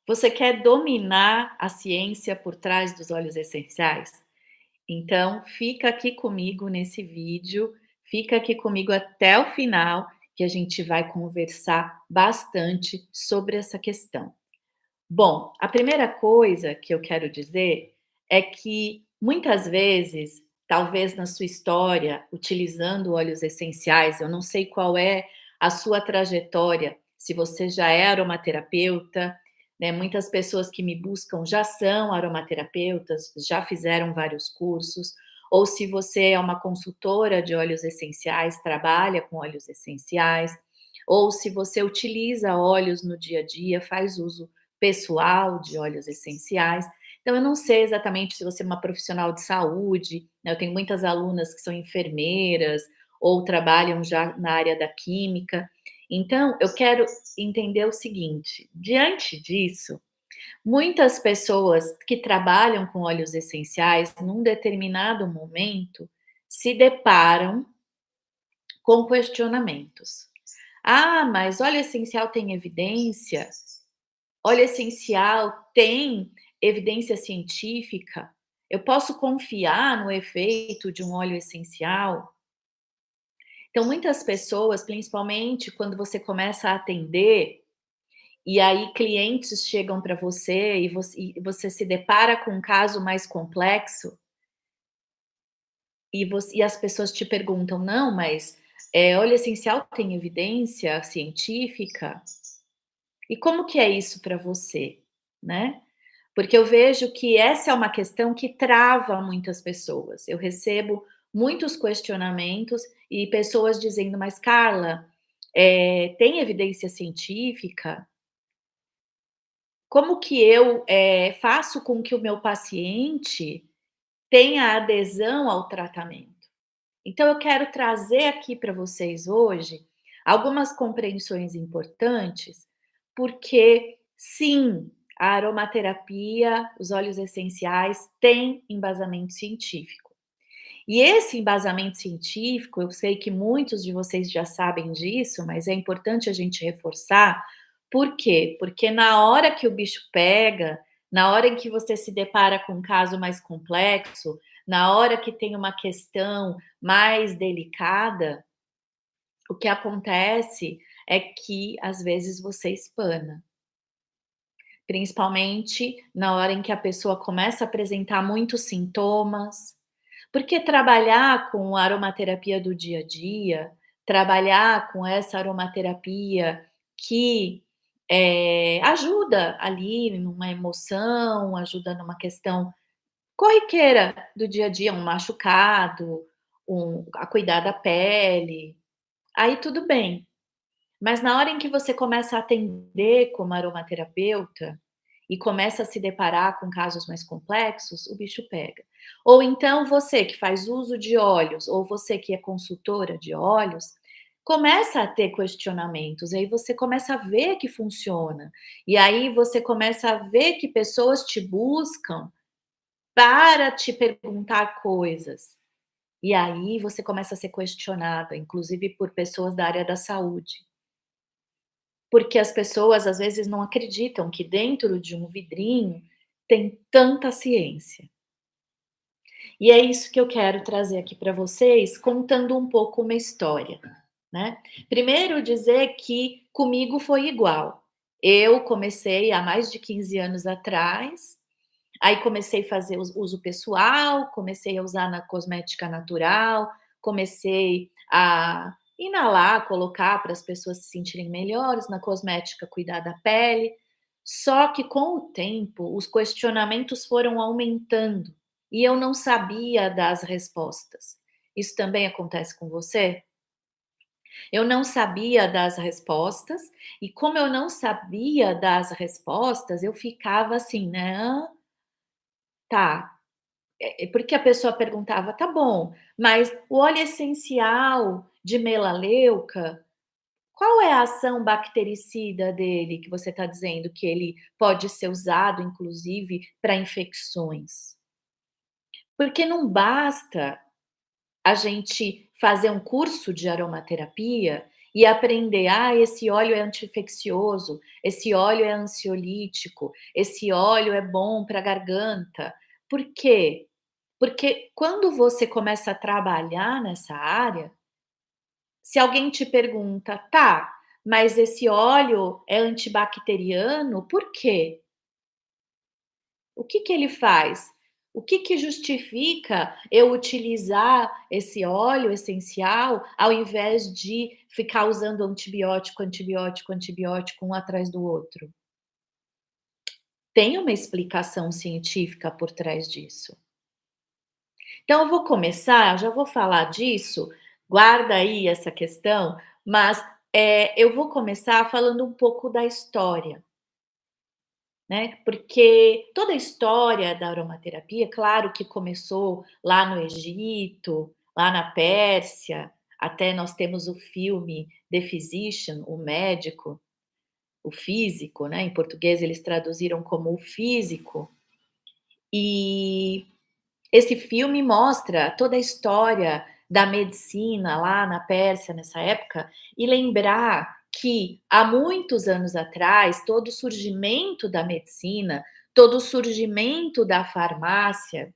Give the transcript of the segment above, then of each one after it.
Você quer dominar a ciência por trás dos óleos essenciais? Então fica aqui comigo nesse vídeo, fica aqui comigo até o final, que a gente vai conversar bastante sobre essa questão. Bom, a primeira coisa que eu quero dizer é que muitas vezes, talvez na sua história, utilizando óleos essenciais, eu não sei qual é a sua trajetória, se você já é aromaterapeuta, né? Muitas pessoas que me buscam já são aromaterapeutas, já fizeram vários cursos, ou se você é uma consultora de óleos essenciais, trabalha com óleos essenciais, ou se você utiliza óleos no dia a dia, faz uso pessoal de óleos essenciais. Então, eu não sei exatamente se você é uma profissional de saúde, né, eu tenho muitas alunas que são enfermeiras ou trabalham já na área da química. Então, eu quero entender o seguinte: diante disso, muitas pessoas que trabalham com óleos essenciais, num determinado momento, se deparam com questionamentos. Ah, mas óleo essencial tem evidência? Óleo essencial tem evidência científica? Eu posso confiar no efeito de um óleo essencial? Então, muitas pessoas, principalmente quando você começa a atender, e aí clientes chegam para você e você se depara com um caso mais complexo, e as pessoas te perguntam: "Não, mas, óleo essencial tem evidência científica? E como que é isso para você?", né? Porque eu vejo que essa é uma questão que trava muitas pessoas. Eu recebo muitos questionamentos e pessoas dizendo: "Mas Carla, tem evidência científica? Como que eu, faço com que o meu paciente tenha adesão ao tratamento?". Então eu quero trazer aqui para vocês hoje algumas compreensões importantes, porque sim, a aromaterapia, os óleos essenciais têm embasamento científico. E esse embasamento científico, eu sei que muitos de vocês já sabem disso, mas é importante a gente reforçar. Por quê? Porque na hora que o bicho pega, na hora em que você se depara com um caso mais complexo, na hora que tem uma questão mais delicada, o que acontece é que às vezes você espana. Principalmente na hora em que a pessoa começa a apresentar muitos sintomas, porque trabalhar com aromaterapia do dia a dia, trabalhar com essa aromaterapia que, ajuda ali numa emoção, ajuda numa questão corriqueira do dia a dia, um machucado, a cuidar da pele, aí tudo bem. Mas na hora em que você começa a atender como aromaterapeuta e começa a se deparar com casos mais complexos, o bicho pega. Ou então você que faz uso de óleos, ou você que é consultora de óleos, começa a ter questionamentos, aí você começa a ver que funciona. E aí você começa a ver que pessoas te buscam para te perguntar coisas. E aí você começa a ser questionada, inclusive por pessoas da área da saúde. Porque as pessoas às vezes não acreditam que dentro de um vidrinho tem tanta ciência. E é isso que eu quero trazer aqui para vocês, contando um pouco uma história, né. Primeiro dizer que comigo foi igual. Eu comecei há mais de 15 anos atrás, aí comecei a fazer uso pessoal, comecei a usar na cosmética natural, comecei a inalar, colocar para as pessoas se sentirem melhores, na cosmética cuidar da pele. Só que com o tempo, os questionamentos foram aumentando e eu não sabia das respostas. Isso também acontece com você? Eu não sabia das respostas, e como eu não sabia das respostas, eu ficava assim, né: "Hã, tá". Porque a pessoa perguntava: "Tá bom, mas o óleo essencial de melaleuca, qual é a ação bactericida dele que você está dizendo que ele pode ser usado, inclusive, para infecções?". Porque não basta a gente fazer um curso de aromaterapia e aprender: "Ah, esse óleo é anti-infeccioso, esse óleo é ansiolítico, esse óleo é bom para a garganta". Por quê? Porque quando você começa a trabalhar nessa área, se alguém te pergunta: "Tá, mas esse óleo é antibacteriano, por quê? O que que ele faz? O que que justifica eu utilizar esse óleo essencial, ao invés de ficar usando antibiótico, antibiótico, antibiótico um atrás do outro?". Tem uma explicação científica por trás disso. Então eu vou começar, já vou falar disso, guarda aí essa questão, mas, eu vou começar falando um pouco da história, né, porque toda a história da aromaterapia, claro que começou lá no Egito, lá na Pérsia, até nós temos o filme The Physician, o médico, o físico, né, em português eles traduziram como o físico, e esse filme mostra toda a história da medicina lá na Pérsia nessa época, e lembrar que há muitos anos atrás, todo o surgimento da medicina, todo o surgimento da farmácia,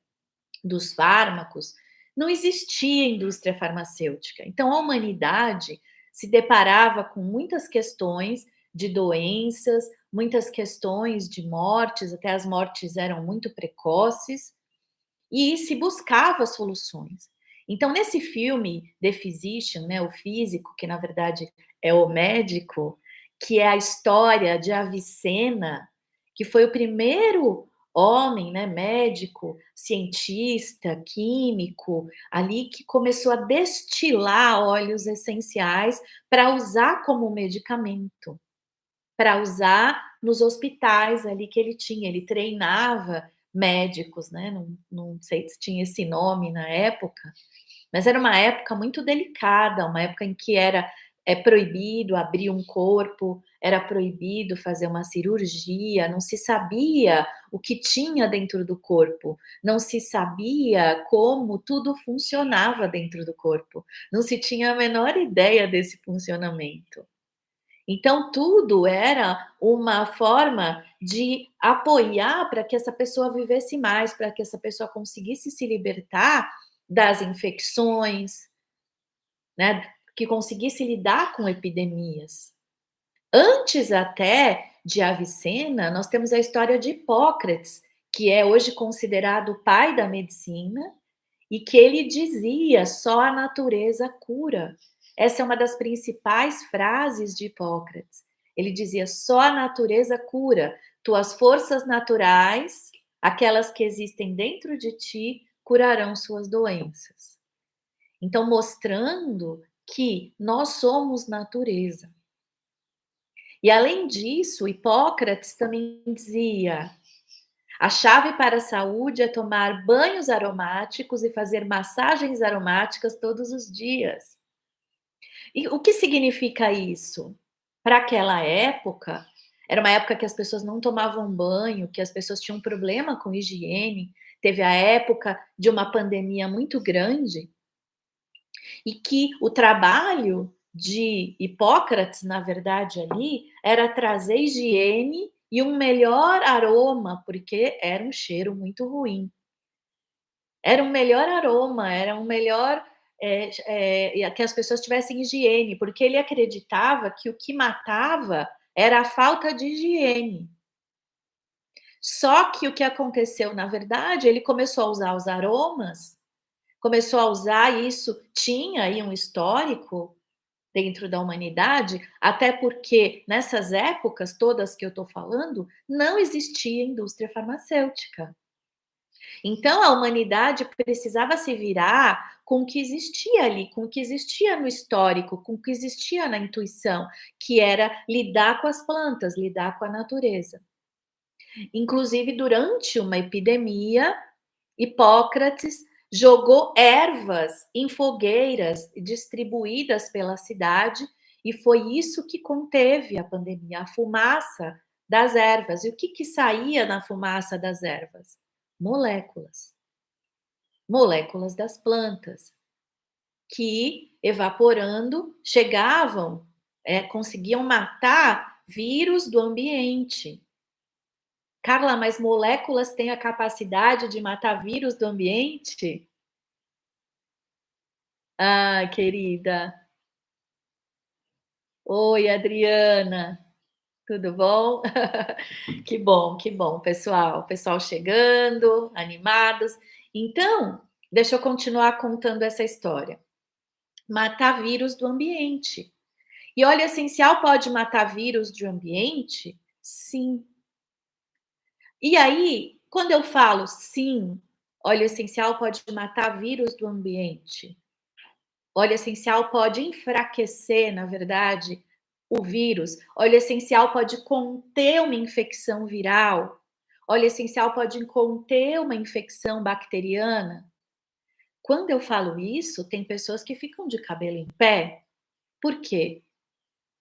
dos fármacos, não existia indústria farmacêutica. Então a humanidade se deparava com muitas questões de doenças, muitas questões de mortes, até as mortes eram muito precoces, e se buscava soluções. Então, nesse filme The Physician, né, o físico, que na verdade é o médico, que é a história de Avicena, que foi o primeiro homem, né, médico, cientista, químico, ali que começou a destilar óleos essenciais para usar como medicamento, para usar nos hospitais ali que ele tinha. Ele treinava médicos, né, não sei se tinha esse nome na época, mas era uma época muito delicada, uma época em que era, proibido abrir um corpo, era proibido fazer uma cirurgia, não se sabia o que tinha dentro do corpo, não se sabia como tudo funcionava dentro do corpo, não se tinha a menor ideia desse funcionamento. Então, tudo era uma forma de apoiar para que essa pessoa vivesse mais, para que essa pessoa conseguisse se libertar das infecções, né, que conseguisse lidar com epidemias. Antes até de Avicena, nós temos a história de Hipócrates, que é hoje considerado o pai da medicina, e que ele dizia: "Só a natureza cura". Essa é uma das principais frases de Hipócrates. Ele dizia: "Só a natureza cura. Tuas forças naturais, aquelas que existem dentro de ti, curarão suas doenças". Então, mostrando que nós somos natureza. E além disso, Hipócrates também dizia: "A chave para a saúde é tomar banhos aromáticos e fazer massagens aromáticas todos os dias". E o que significa isso? Para aquela época, era uma época que as pessoas não tomavam banho, que as pessoas tinham problema com higiene, teve a época de uma pandemia muito grande, e que o trabalho de Hipócrates, na verdade, ali, era trazer higiene e um melhor aroma, porque era um cheiro muito ruim. Era um melhor aroma, era um melhor, que as pessoas tivessem higiene, porque ele acreditava que o que matava era a falta de higiene. Só que o que aconteceu, na verdade, ele começou a usar os aromas, começou a usar isso, tinha aí um histórico dentro da humanidade, até porque nessas épocas todas que eu estou falando, não existia indústria farmacêutica. Então a humanidade precisava se virar com o que existia ali, com o que existia no histórico, com o que existia na intuição, que era lidar com as plantas, lidar com a natureza. Inclusive, durante uma epidemia, Hipócrates jogou ervas em fogueiras distribuídas pela cidade, e foi isso que conteve a pandemia, a fumaça das ervas. E o que que saía na fumaça das ervas? Moléculas. Moléculas das plantas, que evaporando chegavam conseguiam matar vírus do ambiente. Carla, mas moléculas têm a capacidade de matar vírus do ambiente? Ah, querida. Oi, Adriana. Tudo bom? Que bom, pessoal. Pessoal chegando, animados. Então, deixa eu continuar contando essa história. Matar vírus do ambiente. E óleo essencial pode matar vírus do ambiente? Sim. E aí, quando eu falo sim, óleo essencial pode matar vírus do ambiente. Óleo essencial pode enfraquecer, na verdade, o vírus. Óleo essencial pode conter uma infecção viral. Óleo essencial pode conter uma infecção bacteriana. Quando eu falo isso, tem pessoas que ficam de cabelo em pé. Por quê?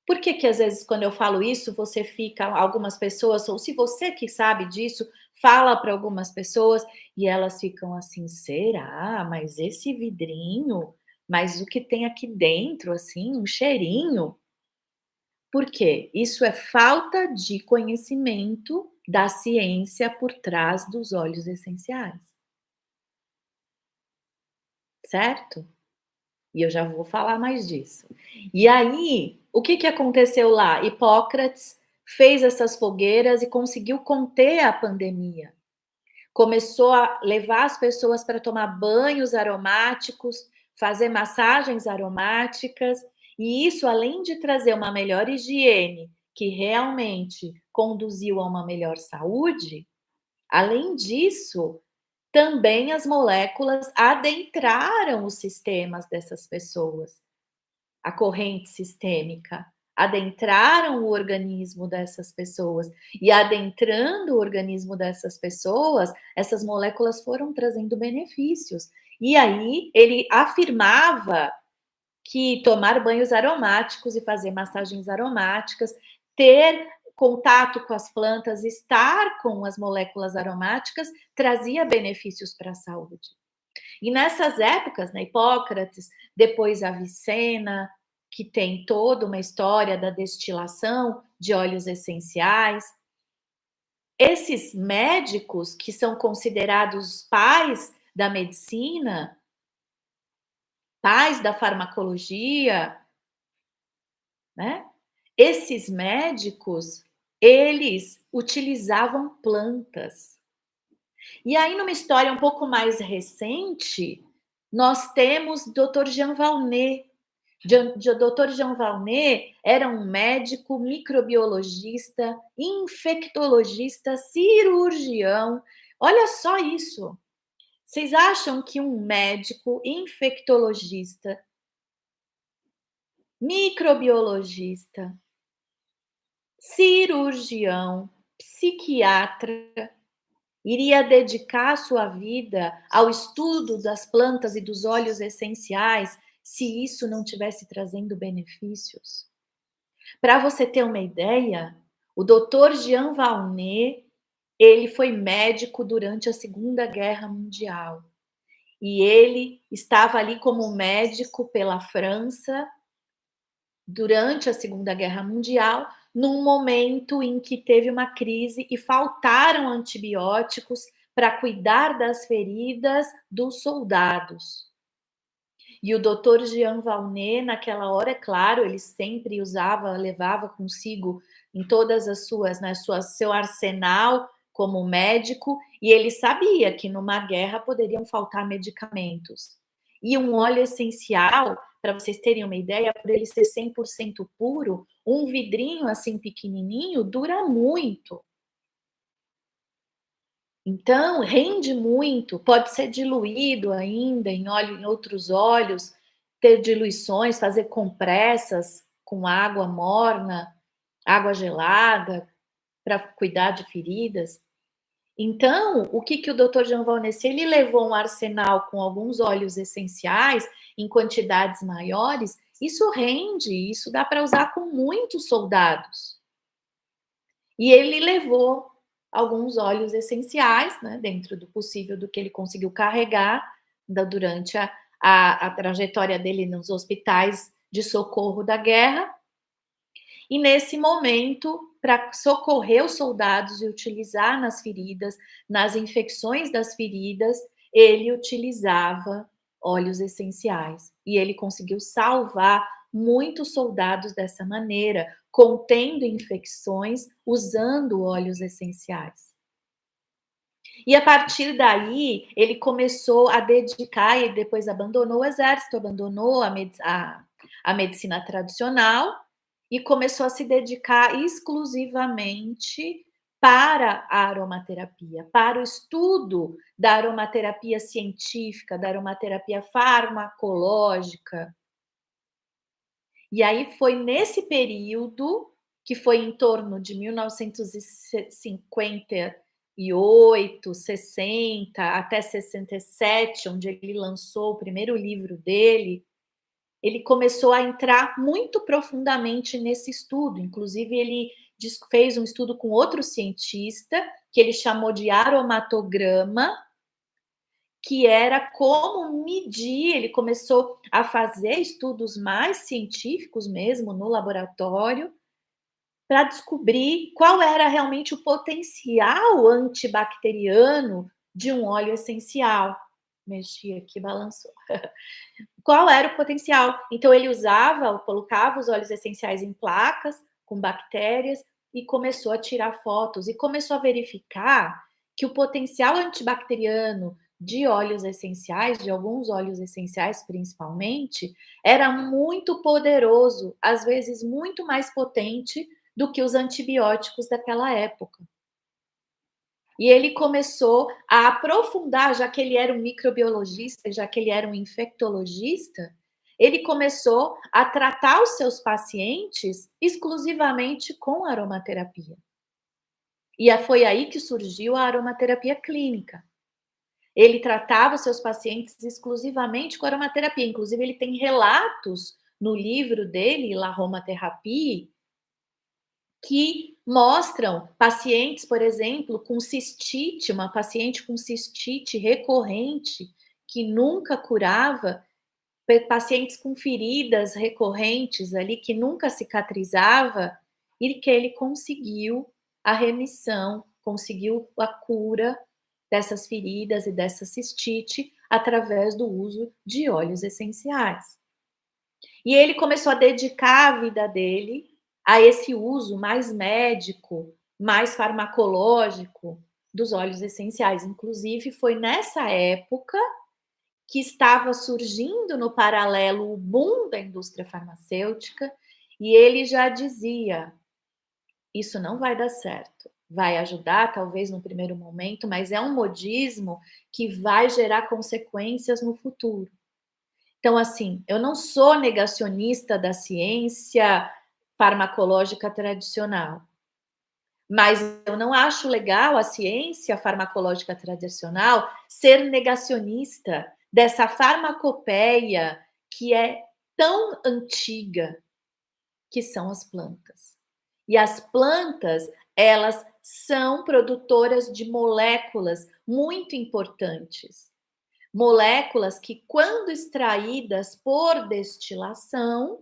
Por que que às vezes quando eu falo isso, você fica algumas pessoas, ou se você que sabe disso, fala para algumas pessoas e elas ficam assim: "Será? Mas esse vidrinho? Mas o que tem aqui dentro, assim, um cheirinho?". Por quê? Isso é falta de conhecimento da ciência por trás dos óleos essenciais, certo? E eu já vou falar mais disso. E aí, o que que aconteceu lá? Hipócrates fez essas fogueiras e conseguiu conter a pandemia. Começou a levar as pessoas para tomar banhos aromáticos, fazer massagens aromáticas, e isso, além de trazer uma melhor higiene, que realmente conduziu a uma melhor saúde, além disso, também as moléculas adentraram os sistemas dessas pessoas, a corrente sistêmica, adentraram o organismo dessas pessoas. E adentrando o organismo dessas pessoas, essas moléculas foram trazendo benefícios. E aí ele afirmava que tomar banhos aromáticos e fazer massagens aromáticas, ter contato com as plantas, estar com as moléculas aromáticas, trazia benefícios para a saúde. E nessas épocas, né, Hipócrates, depois Avicena, que tem toda uma história da destilação de óleos essenciais. Esses médicos que são considerados pais da medicina, pais da farmacologia, né? Esses médicos, eles utilizavam plantas. E aí, numa história um pouco mais recente, nós temos Dr. Jean Valnet. Dr. Jean Valnet era um médico microbiologista, infectologista, cirurgião. Olha só isso. Vocês acham que um médico infectologista, microbiologista, cirurgião, psiquiatra, iria dedicar sua vida ao estudo das plantas e dos óleos essenciais se isso não tivesse trazendo benefícios? Para você ter uma ideia, o Dr. Jean Valnet, ele foi médico durante a Segunda Guerra Mundial. E ele estava ali como médico pela França durante a Segunda Guerra Mundial, num momento em que teve uma crise e faltaram antibióticos para cuidar das feridas dos soldados. E o doutor Jean Valnet, naquela hora, é claro, ele sempre usava, levava consigo em todas as suas, né, seu arsenal como médico, e ele sabia que numa guerra poderiam faltar medicamentos. E um óleo essencial, para vocês terem uma ideia, por ele ser 100% puro, um vidrinho assim pequenininho dura muito. Então, rende muito, pode ser diluído ainda em óleo, em outros óleos, ter diluições, fazer compressas com água morna, água gelada, para cuidar de feridas. Então, o que que o Dr. Jean Valnessy, ele levou um arsenal com alguns óleos essenciais em quantidades maiores, isso rende, isso dá para usar com muitos soldados. E ele levou alguns óleos essenciais, né, dentro do possível do que ele conseguiu carregar durante a trajetória dele nos hospitais de socorro da guerra. E nesse momento, para socorrer os soldados e utilizar nas feridas, nas infecções das feridas, ele utilizava óleos essenciais. E ele conseguiu salvar muitos soldados dessa maneira, contendo infecções, usando óleos essenciais. E a partir daí, ele começou a dedicar e depois abandonou o exército, abandonou a medicina tradicional e começou a se dedicar exclusivamente para a aromaterapia, para o estudo da aromaterapia científica, da aromaterapia farmacológica. E aí foi nesse período, que foi em torno de 1958, 60 até 67, onde ele lançou o primeiro livro dele, ele começou a entrar muito profundamente nesse estudo. Inclusive, ele fez um estudo com outro cientista, que ele chamou de aromatograma, que era como medir. Ele começou a fazer estudos mais científicos mesmo no laboratório, para descobrir qual era realmente o potencial antibacteriano de um óleo essencial. Mexi aqui, balançou. Qual era o potencial? Então ele colocava os óleos essenciais em placas com bactérias e começou a tirar fotos e começou a verificar que o potencial antibacteriano de óleos essenciais, de alguns óleos essenciais principalmente, era muito poderoso, às vezes muito mais potente do que os antibióticos daquela época. E ele começou a aprofundar, já que ele era um microbiologista, já que ele era um infectologista, ele começou a tratar os seus pacientes exclusivamente com aromaterapia. E foi aí que surgiu a aromaterapia clínica. Ele tratava os seus pacientes exclusivamente com aromaterapia. Inclusive, ele tem relatos no livro dele, La Aromathérapie, que mostram pacientes, por exemplo, com cistite, uma paciente com cistite recorrente, que nunca curava, pacientes com feridas recorrentes ali, que nunca cicatrizava, e que ele conseguiu a remissão, conseguiu a cura dessas feridas e dessa cistite através do uso de óleos essenciais. E ele começou a dedicar a vida dele a esse uso mais médico, mais farmacológico dos óleos essenciais. Inclusive, foi nessa época que estava surgindo no paralelo o boom da indústria farmacêutica, e ele já dizia: isso não vai dar certo. Vai ajudar, talvez, no primeiro momento, mas é um modismo que vai gerar consequências no futuro. Então, assim, eu não sou negacionista da ciência farmacológica tradicional, mas eu não acho legal a ciência farmacológica tradicional ser negacionista dessa farmacopeia que é tão antiga, que são as plantas. E as plantas, elas são produtoras de moléculas muito importantes. Moléculas que, quando extraídas por destilação,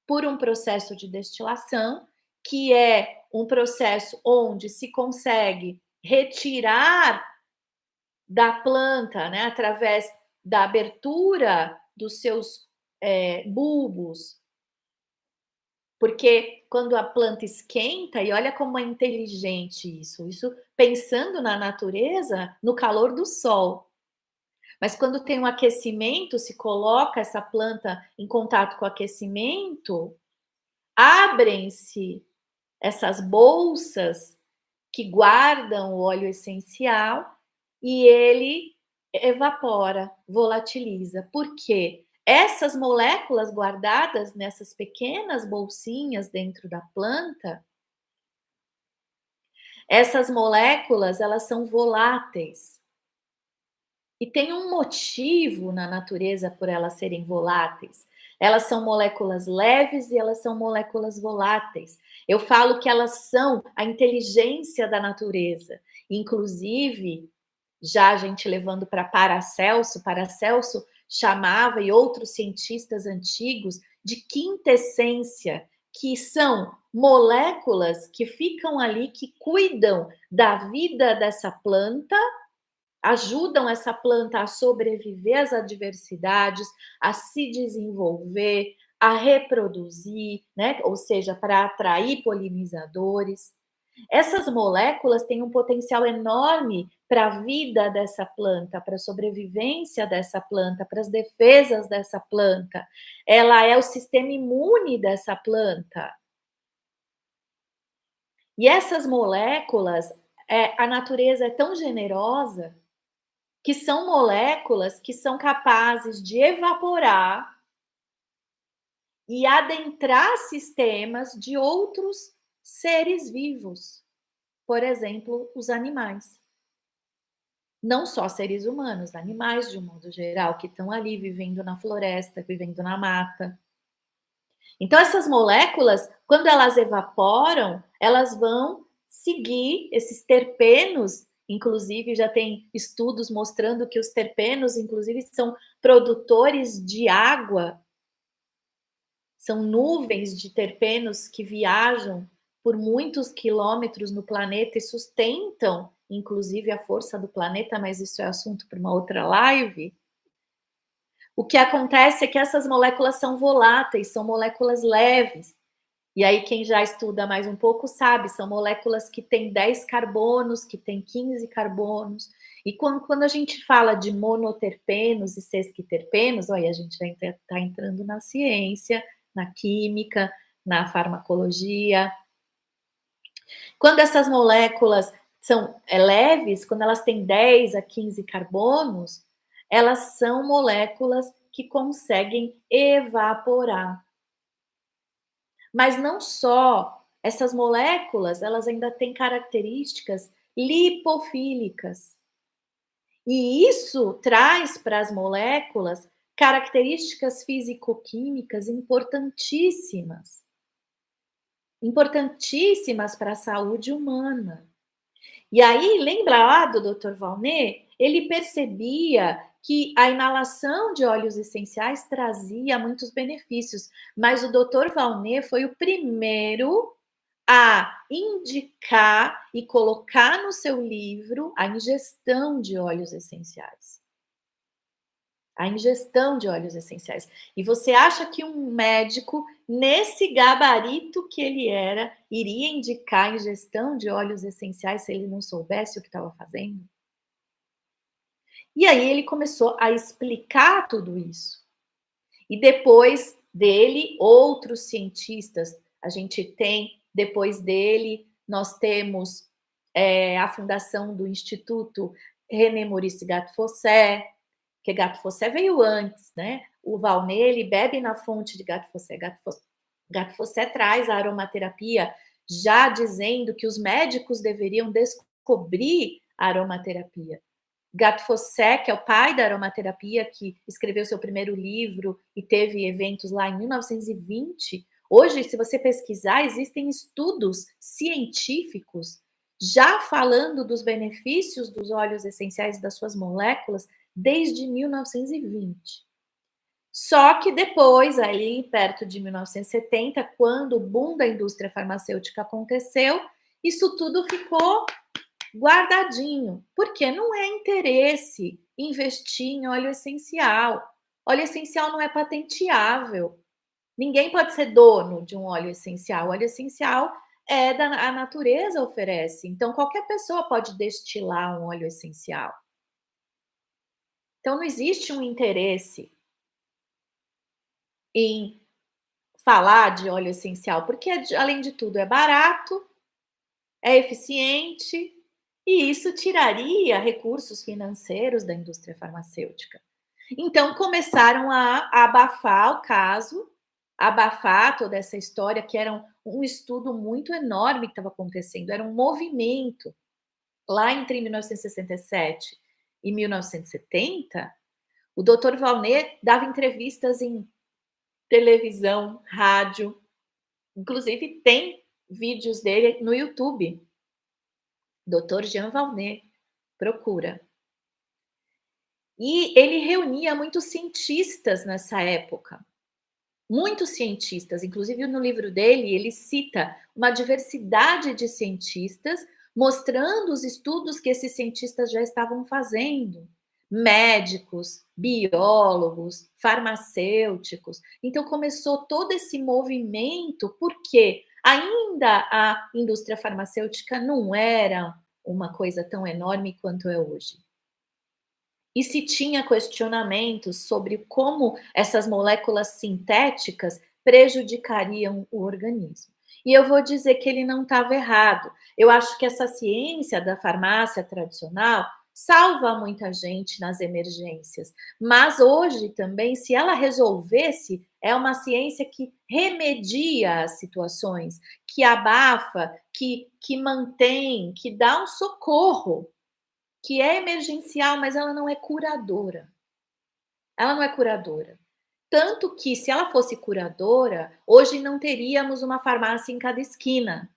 por um processo de destilação, que é um processo onde se consegue retirar da planta, né, através da abertura dos seus bulbos, porque quando a planta esquenta, e olha como é inteligente isso pensando na natureza, no calor do sol. Mas quando tem um aquecimento, se coloca essa planta em contato com o aquecimento, abrem-se essas bolsas que guardam o óleo essencial e ele evapora, volatiliza. Por quê? Essas moléculas guardadas nessas pequenas bolsinhas dentro da planta, essas moléculas, elas são voláteis. E tem um motivo na natureza por elas serem voláteis. Elas são moléculas leves e elas são moléculas voláteis. Eu falo que elas são a inteligência da natureza. Inclusive, já a gente levando para Paracelso chamava, e outros cientistas antigos, de quinta essência, que são moléculas que ficam ali, que cuidam da vida dessa planta, ajudam essa planta a sobreviver às adversidades, a se desenvolver, a reproduzir, né? Ou seja, para atrair polinizadores. Essas moléculas têm um potencial enorme para a vida dessa planta, para a sobrevivência dessa planta, para as defesas dessa planta. Ela é o sistema imune dessa planta. E essas moléculas, a natureza é tão generosa que são moléculas que são capazes de evaporar e adentrar sistemas de outros seres vivos, por exemplo, os animais. Não só seres humanos, animais de um modo geral, que estão ali vivendo na floresta, vivendo na mata. Então, essas moléculas, quando elas evaporam, elas vão seguir esses terpenos. Inclusive, já tem estudos mostrando que os terpenos, inclusive, são produtores de água. São nuvens de terpenos que viajam por muitos quilômetros no planeta e sustentam, inclusive, a força do planeta, mas isso é assunto para uma outra live. O que acontece é que essas moléculas são voláteis, são moléculas leves. E aí, quem já estuda mais um pouco sabe, são moléculas que têm 10 carbonos, que têm 15 carbonos. E quando a gente fala de monoterpenos e sesquiterpenos, olha, a gente já está entrando na ciência, na química, na farmacologia. Quando essas moléculas são leves, quando elas têm 10 a 15 carbonos, elas são moléculas que conseguem evaporar. Mas não só, essas moléculas, elas ainda têm características lipofílicas. E isso traz para as moléculas características físico-químicas importantíssimas. Importantíssimas para a saúde humana. E aí, lembra lá do Dr. Valnet? Ele percebia que a inalação de óleos essenciais trazia muitos benefícios, mas o Dr. Valnet foi o primeiro a indicar e colocar no seu livro a ingestão de óleos essenciais. A ingestão de óleos essenciais. E você acha que um médico, nesse gabarito que ele era, iria indicar a ingestão de óleos essenciais se ele não soubesse o que estava fazendo? E aí ele começou a explicar tudo isso. E depois dele, outros cientistas, a gente tem, depois dele, nós temos a fundação do Instituto René Maurice Gattefossé, que Gattefossé veio antes, né? O Valnet, ele bebe na fonte de Gattefossé. Gattefossé traz a aromaterapia já dizendo que os médicos deveriam descobrir a aromaterapia. Gattefossé, que é o pai da aromaterapia, que escreveu seu primeiro livro e teve eventos lá em 1920. Hoje, se você pesquisar, existem estudos científicos já falando dos benefícios dos óleos essenciais e das suas moléculas desde 1920. Só que depois, ali perto de 1970, quando o boom da indústria farmacêutica aconteceu, isso tudo ficou guardadinho, porque não é interesse investir em óleo essencial. Óleo essencial não é patenteável. Ninguém pode ser dono de um óleo essencial. O óleo essencial a natureza oferece. Então, qualquer pessoa pode destilar um óleo essencial. Então, não existe um interesse em falar de óleo essencial, porque, além de tudo, é barato, é eficiente, e isso tiraria recursos financeiros da indústria farmacêutica. Então, começaram a abafar o caso, abafar toda essa história, que era um estudo muito enorme que estava acontecendo, era um movimento. Lá entre 1967 e 1970, o Dr. Valnet dava entrevistas em televisão, rádio, inclusive tem vídeos dele no YouTube. Dr. Jean Valnet, procura. E ele reunia muitos cientistas nessa época. Muitos cientistas, inclusive no livro dele, ele cita uma diversidade de cientistas, mostrando os estudos que esses cientistas já estavam fazendo. Médicos, biólogos, farmacêuticos. Então começou todo esse movimento, porque ainda a indústria farmacêutica não era uma coisa tão enorme quanto é hoje. E se tinha questionamentos sobre como essas moléculas sintéticas prejudicariam o organismo. E eu vou dizer que ele não estava errado. Eu acho que essa ciência da farmácia tradicional salva muita gente nas emergências, mas hoje também, se ela resolvesse, é uma ciência que remedia as situações, que abafa, que mantém, que dá um socorro, que é emergencial, mas ela não é curadora. Ela não é curadora. Tanto que, se ela fosse curadora, hoje não teríamos uma farmácia em cada esquina.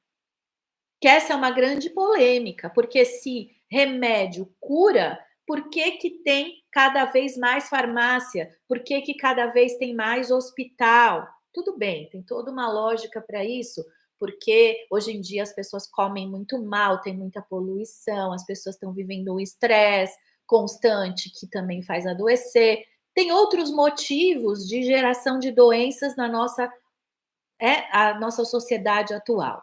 Que essa é uma grande polêmica, porque se remédio cura, por que que tem cada vez mais farmácia? Por que que cada vez tem mais hospital? Tudo bem, tem toda uma lógica para isso, porque hoje em dia as pessoas comem muito mal, tem muita poluição, as pessoas estão vivendo um estresse constante que também faz adoecer. Tem outros motivos de geração de doenças na a nossa sociedade atual.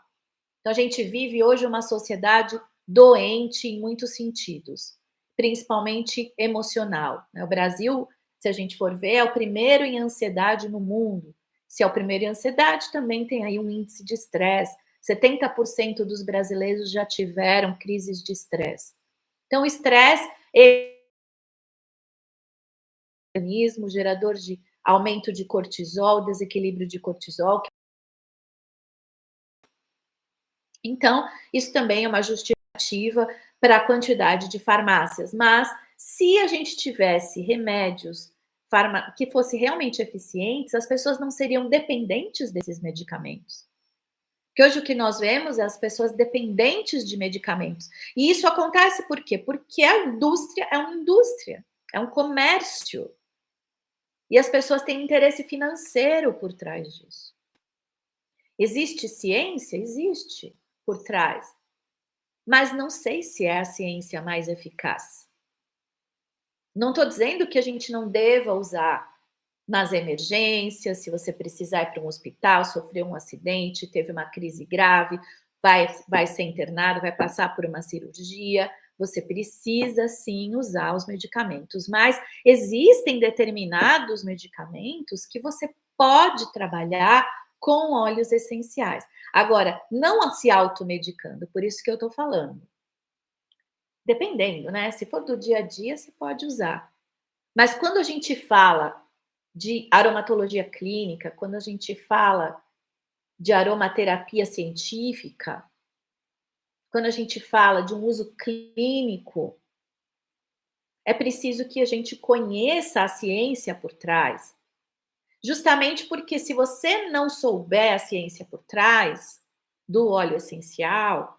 Então, a gente vive hoje uma sociedade doente em muitos sentidos, principalmente emocional, né? O Brasil, se a gente for ver, é o primeiro em ansiedade no mundo. Se é o primeiro em ansiedade, também tem aí um índice de estresse. 70% dos brasileiros já tiveram crises de estresse. Então, o estresse é um organismo gerador de aumento de cortisol, desequilíbrio de cortisol. Então, isso também é uma justificativa para a quantidade de farmácias. Mas, se a gente tivesse remédios que fossem realmente eficientes, as pessoas não seriam dependentes desses medicamentos. Porque hoje o que nós vemos é as pessoas dependentes de medicamentos. E isso acontece por quê? Porque a indústria é uma indústria, é um comércio. E as pessoas têm interesse financeiro por trás disso. Existe ciência? Existe por trás. Mas não sei se é a ciência mais eficaz. Não estou dizendo que a gente não deva usar nas emergências, se você precisar ir para um hospital, sofreu um acidente, teve uma crise grave, vai ser internado, vai passar por uma cirurgia, você precisa sim usar os medicamentos, mas existem determinados medicamentos que você pode trabalhar com óleos essenciais. Agora, não se automedicando, por isso que eu estou falando. Dependendo, né? Se for do dia a dia, você pode usar. Mas quando a gente fala de aromatologia clínica, quando a gente fala de aromaterapia científica, quando a gente fala de um uso clínico, é preciso que a gente conheça a ciência por trás. Justamente porque, se você não souber a ciência por trás do óleo essencial,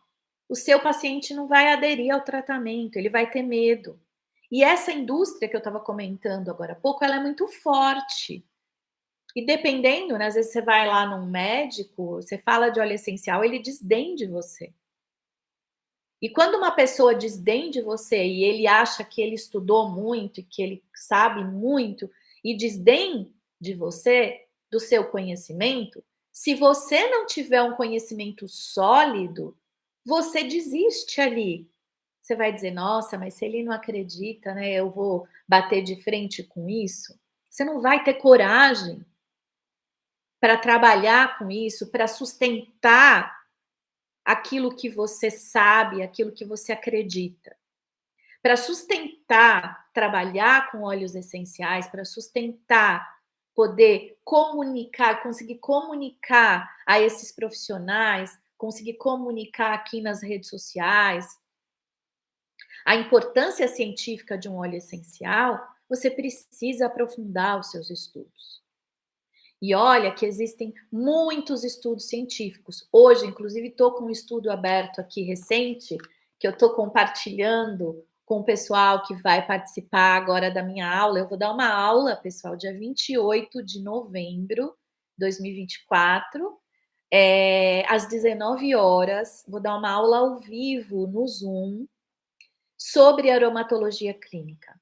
o seu paciente não vai aderir ao tratamento, ele vai ter medo. E essa indústria que eu estava comentando agora há pouco, ela é muito forte. E dependendo, né, às vezes você vai lá num médico, você fala de óleo essencial, ele desdém de você. E quando uma pessoa desdém de você e ele acha que ele estudou muito e que ele sabe muito e desdém de você, do seu conhecimento, se você não tiver um conhecimento sólido, você desiste ali. Você vai dizer: "Nossa, mas se ele não acredita, né, eu vou bater de frente com isso?". Você não vai ter coragem para trabalhar com isso, para sustentar aquilo que você sabe, aquilo que você acredita. Para sustentar, trabalhar com óleos essenciais, para sustentar, poder comunicar, conseguir comunicar a esses profissionais, conseguir comunicar aqui nas redes sociais, a importância científica de um óleo essencial, você precisa aprofundar os seus estudos. E olha que existem muitos estudos científicos. Hoje, inclusive, estou com um estudo aberto aqui recente, que eu estou compartilhando com o pessoal que vai participar agora da minha aula. Eu vou dar uma aula, pessoal, dia 28 de novembro, 2024, às 19 horas, vou dar uma aula ao vivo no Zoom sobre aromatologia clínica.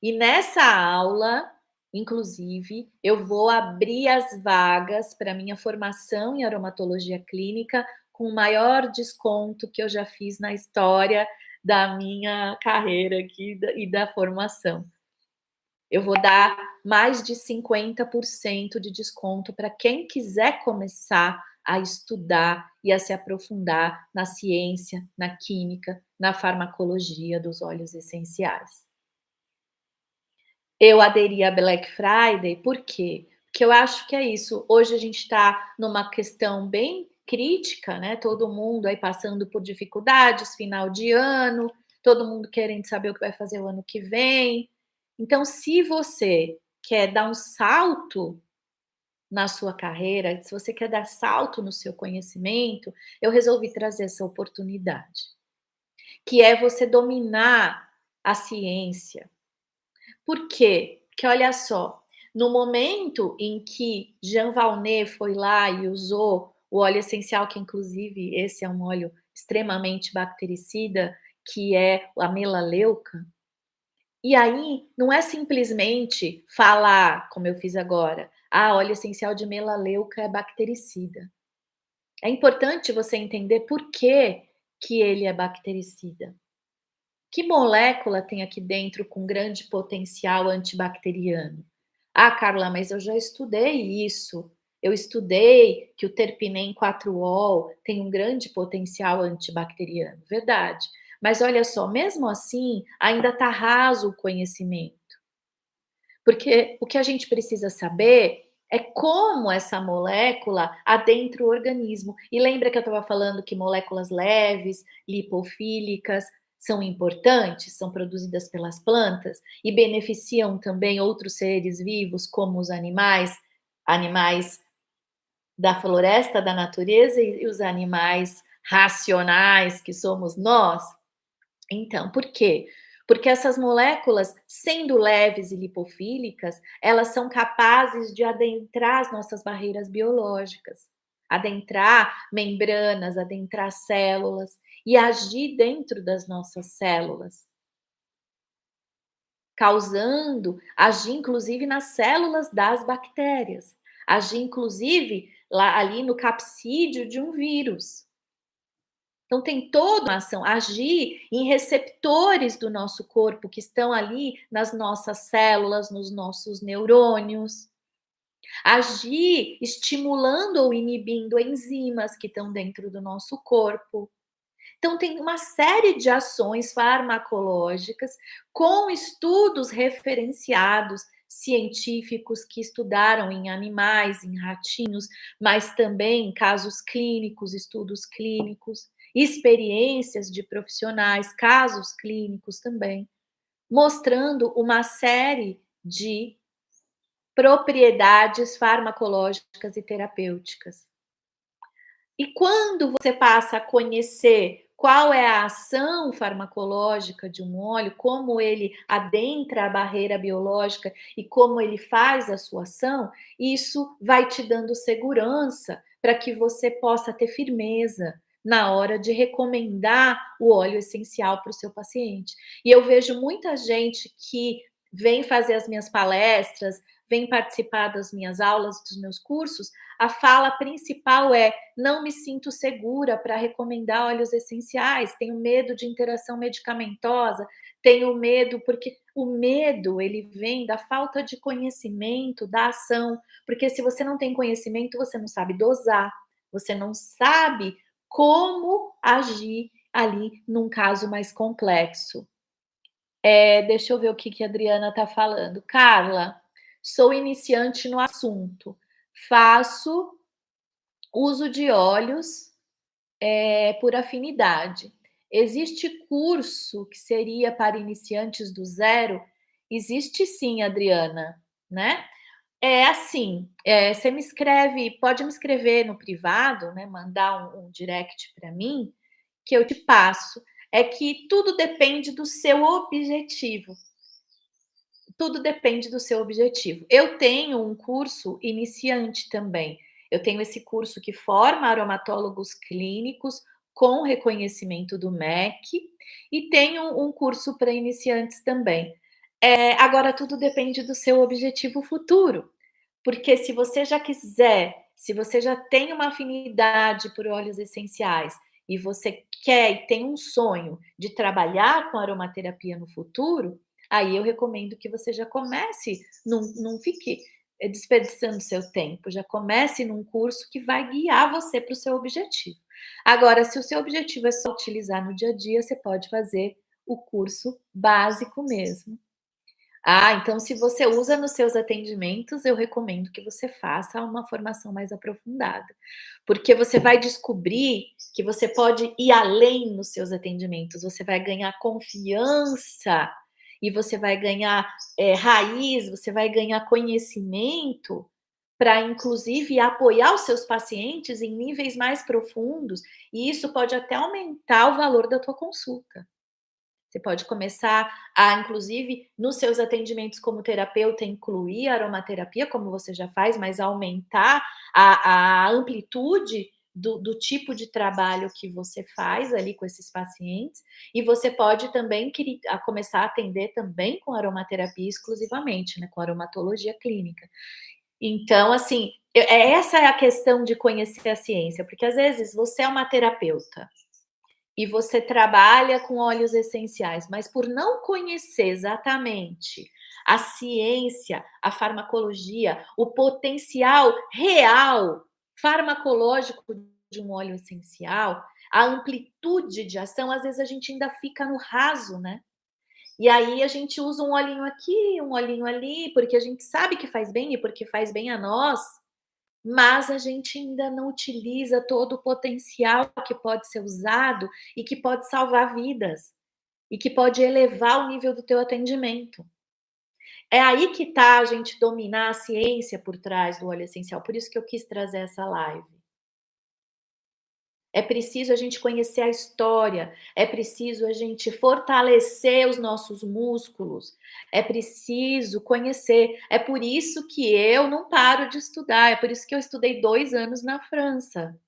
E nessa aula, inclusive, eu vou abrir as vagas para minha formação em aromatologia clínica com o maior desconto que eu já fiz na história da minha carreira aqui e da formação. Eu vou dar mais de 50% de desconto para quem quiser começar a estudar e a se aprofundar na ciência, na química, na farmacologia dos óleos essenciais. Eu aderi à Black Friday, por quê? Porque eu acho que é isso. Hoje a gente está numa questão bem crítica, né? Todo mundo aí passando por dificuldades, final de ano, todo mundo querendo saber o que vai fazer o ano que vem. Então, se você quer dar um salto na sua carreira, se você quer dar salto no seu conhecimento, eu resolvi trazer essa oportunidade, que é você dominar a ciência. Por quê? Porque olha só, no momento em que Jean Valnet foi lá e usou o óleo essencial, que inclusive esse é um óleo extremamente bactericida, que é a melaleuca, e aí não é simplesmente falar, como eu fiz agora, óleo essencial de melaleuca é bactericida. É importante você entender por que que ele é bactericida. Que molécula tem aqui dentro com grande potencial antibacteriano? Ah, Carla, mas eu já estudei isso. Eu estudei que o terpinem 4-ol tem um grande potencial antibacteriano. Verdade. Mas olha só, mesmo assim, ainda está raso o conhecimento. Porque o que a gente precisa saber é como essa molécula adentra o organismo. E lembra que eu estava falando que moléculas leves, lipofílicas, são importantes, são produzidas pelas plantas e beneficiam também outros seres vivos, como os animais, animais da floresta, da natureza e os animais racionais que somos nós. Então, por quê? Porque essas moléculas, sendo leves e lipofílicas, elas são capazes de adentrar as nossas barreiras biológicas, adentrar membranas, adentrar células e agir dentro das nossas células, agir inclusive nas células das bactérias, agir inclusive lá ali no capsídeo de um vírus. Então tem toda uma ação, agir em receptores do nosso corpo que estão ali nas nossas células, nos nossos neurônios. Agir estimulando ou inibindo enzimas que estão dentro do nosso corpo. Então tem uma série de ações farmacológicas com estudos referenciados científicos que estudaram em animais, em ratinhos, mas também em casos clínicos, estudos clínicos, experiências de profissionais, casos clínicos também, mostrando uma série de propriedades farmacológicas e terapêuticas. E quando você passa a conhecer qual é a ação farmacológica de um óleo, como ele adentra a barreira biológica e como ele faz a sua ação, isso vai te dando segurança para que você possa ter firmeza na hora de recomendar o óleo essencial para o seu paciente. E eu vejo muita gente que vem fazer as minhas palestras, vem participar das minhas aulas, dos meus cursos, a fala principal é: não me sinto segura para recomendar óleos essenciais, tenho medo de interação medicamentosa, tenho medo, porque o medo ele vem da falta de conhecimento da ação, porque se você não tem conhecimento, você não sabe dosar, você não sabe como agir ali num caso mais complexo. Deixa eu ver o que a Adriana está falando. Carla, sou iniciante no assunto, faço uso de óleos por afinidade. Existe curso que seria para iniciantes do zero? Existe sim, Adriana, né? É assim, você me escreve, pode me escrever no privado, né? Mandar um direct para mim, que eu te passo. É que tudo depende do seu objetivo. Tudo depende do seu objetivo. Eu tenho um curso iniciante também. Eu tenho esse curso que forma aromatólogos clínicos com reconhecimento do MEC e tenho um curso para iniciantes também. Agora tudo depende do seu objetivo futuro, porque se você já tem uma afinidade por óleos essenciais e você quer e tem um sonho de trabalhar com aromaterapia no futuro, aí eu recomendo que você já comece, não fique desperdiçando seu tempo, já comece num curso que vai guiar você para o seu objetivo. Agora, se o seu objetivo é só utilizar no dia a dia, você pode fazer o curso básico mesmo. Então se você usa nos seus atendimentos, eu recomendo que você faça uma formação mais aprofundada, porque você vai descobrir que você pode ir além nos seus atendimentos, você vai ganhar confiança e você vai ganhar, raiz, você vai ganhar conhecimento para inclusive apoiar os seus pacientes em níveis mais profundos, e isso pode até aumentar o valor da tua consulta. Você pode começar a, inclusive, nos seus atendimentos como terapeuta, incluir a aromaterapia, como você já faz, mas aumentar a amplitude do tipo de trabalho que você faz ali com esses pacientes. E você pode também começar a atender também com aromaterapia exclusivamente, né, com aromatologia clínica. Então, assim, essa é a questão de conhecer a ciência, porque às vezes você é uma terapeuta e você trabalha com óleos essenciais, mas por não conhecer exatamente a ciência, a farmacologia, o potencial real farmacológico de um óleo essencial, a amplitude de ação, às vezes a gente ainda fica no raso, né? E aí a gente usa um olhinho aqui, um olhinho ali, porque a gente sabe que faz bem e porque faz bem a nós, mas a gente ainda não utiliza todo o potencial que pode ser usado e que pode salvar vidas, e que pode elevar o nível do teu atendimento. É aí que está a gente dominar a ciência por trás do óleo essencial, por isso que eu quis trazer essa live. É preciso a gente conhecer a história, é preciso a gente fortalecer os nossos músculos, é preciso conhecer. É por isso que eu não paro de estudar, é por isso que eu estudei 2 anos na França.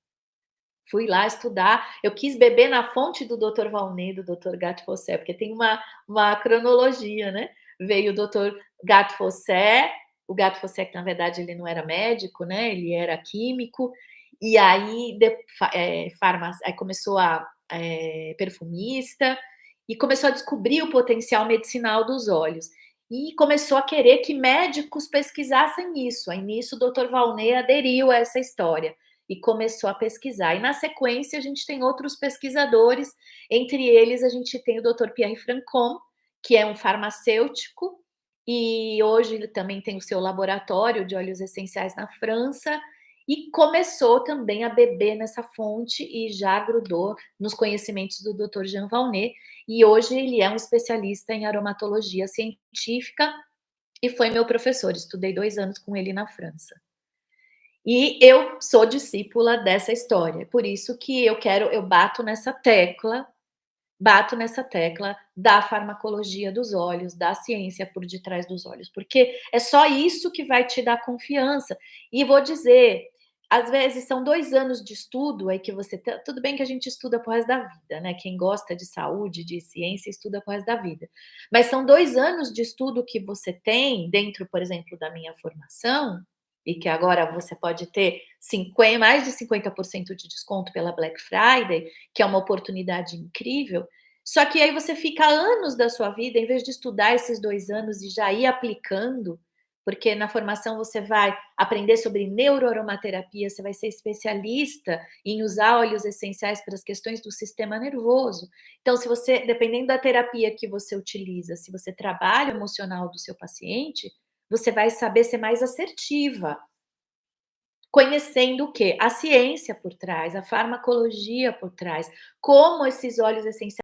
Fui lá estudar, eu quis beber na fonte do Dr. Valnet, do Dr. Gattefossé, porque tem uma cronologia, né. Veio o Dr. Gattefossé, o Gattefossé que na verdade ele não era médico, né, ele era químico, e aí aí começou perfumista, e começou a descobrir o potencial medicinal dos óleos. E começou a querer que médicos pesquisassem isso, aí nisso o Dr. Valnet aderiu a essa história e começou a pesquisar. E na sequência a gente tem outros pesquisadores, entre eles a gente tem o Dr. Pierre Francon, que é um farmacêutico, e hoje ele também tem o seu laboratório de óleos essenciais na França, e começou também a beber nessa fonte e já grudou nos conhecimentos do Dr. Jean Valnet, e hoje ele é um especialista em aromatologia científica e foi meu professor, estudei 2 anos com ele na França. E eu sou discípula dessa história, por isso que eu bato nessa tecla da farmacologia dos olhos, da ciência por detrás dos olhos, porque é só isso que vai te dar confiança. E vou dizer, às vezes são 2 anos de estudo aí que você tudo bem que a gente estuda para o resto da vida, né, quem gosta de saúde, de ciência, estuda para o resto da vida. Mas são 2 anos de estudo que você tem dentro, por exemplo, da minha formação, e que agora você pode ter mais de 50% de desconto pela Black Friday, que é uma oportunidade incrível. Só que aí você fica anos da sua vida, em vez de estudar esses 2 anos e já ir aplicando, porque na formação você vai aprender sobre neuroaromaterapia, você vai ser especialista em usar óleos essenciais para as questões do sistema nervoso. Então, se você, dependendo da terapia que você utiliza, se você trabalha o emocional do seu paciente, você vai saber ser mais assertiva, conhecendo o quê? A ciência por trás, a farmacologia por trás, como esses óleos essenciais